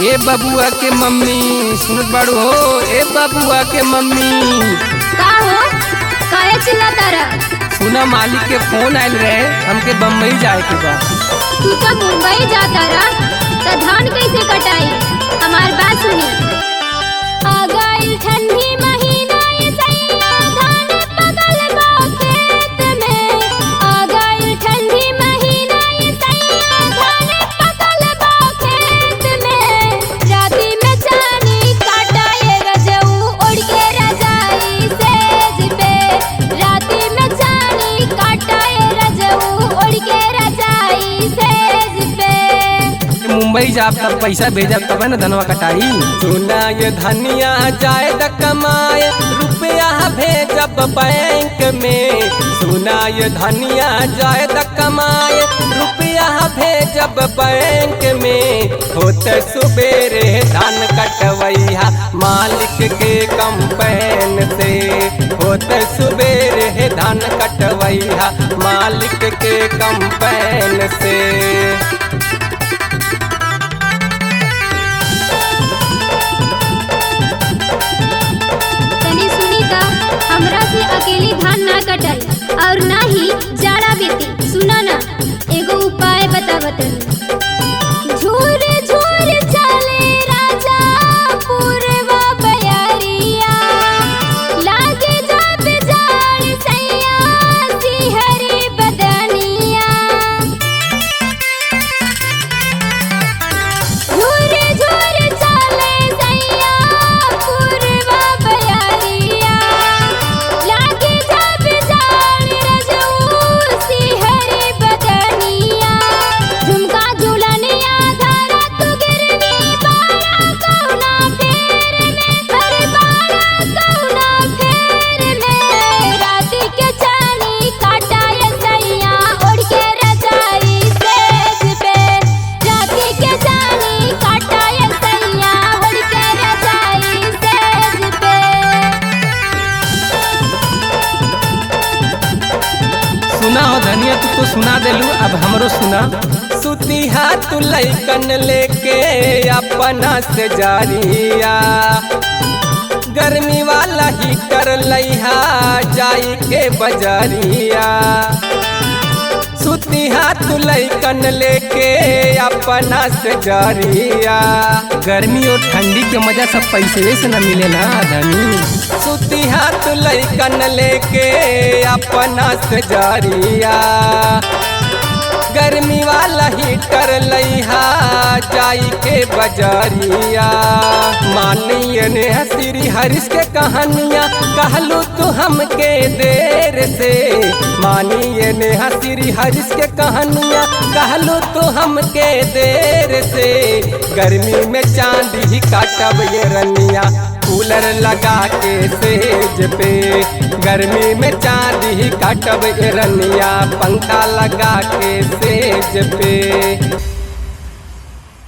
ए बबुआ के मम्मी सुनत बाड़ू हो। ए बबुआ के मम्मी का हो काहे चिल्लाता रा? सुना मालिक के फोन आयल रहे, हमके बम्बई जाए के बा। तू तो मुंबई जाता रा तो धान कैसे कटाई? हमार बात सुनी। आ गइल ठंडी महीना ये सैया धान पकल बा खेत में। आ गइल ठंडी महीना ये सैया धान पकल बा खेत में। राती में चानी काटाए रजऊ उड़ के रजाई सेज पे। राती में चानी काटाए रजऊ उड़ के रजाई सेज पे। मुंबई जाब तब पैसा भेजब तब न धनवा कटाई। सुना ये धनिया जाए द कमाए रुपया भेजब बैंक में। सुना ये धनिया जाए द कमाए रुपया भेजब बैंक में। होते सुबेरे धान कटवैया मालिक के कंपैन से। होते सुबेरे धान कटवैया मालिक के कंपैन से। तनी सुनी ता हमरा से अकेली धान ना कटाई और ना ही जाड़ा बेती। सुना ना एगो उपाय बतावत। झूर झूर चले राजा पूर्वा बयरिया। लागे जब जाड़ सैया सिहरी बदनिया। झूर झूर चले सैया पूर्वा बयरिया। लागे जब जाड़ रजऊ सिहरी बदनिया। झुमका झूलनिया धारा तू गिरनी बारा कौना फेर में। हर बारा कौना फेर में। राती के चानी काटाए सैया उड़ के रजाई सेज पे। राती के चानी काटाए सैया उड़ के रजाई सेज पे। सुना हो धनिया, तू तो सुना देलू, अब हमरो सुना। सुती हाथ लैकन लेके अपना से जारिया। गर्मी वाला हीटर लैहा जाई के बजारिया। सुती हाथ लैकन लेके अपना से जारिया। गर्मी और ठंडी के मजा सब पैसे से न मिलेला धनी। सुती हाथ लैकन लेके अपना से जारिया। गर्मी वाला हीटर लैहा जाई के बजारिया। मानिए ने श्री हरीश के कहानियाँ कहलू तू हमके देर से। मानिए ने श्री हरीश के कहानियाँ कहलू तू हमके देर से। गर्मी में चांद ही काटब ये रनिया कूलर लगा के सेज पे। गर्मी में चांद ही काटब ये रनिया पंखा लगा के सेज पे।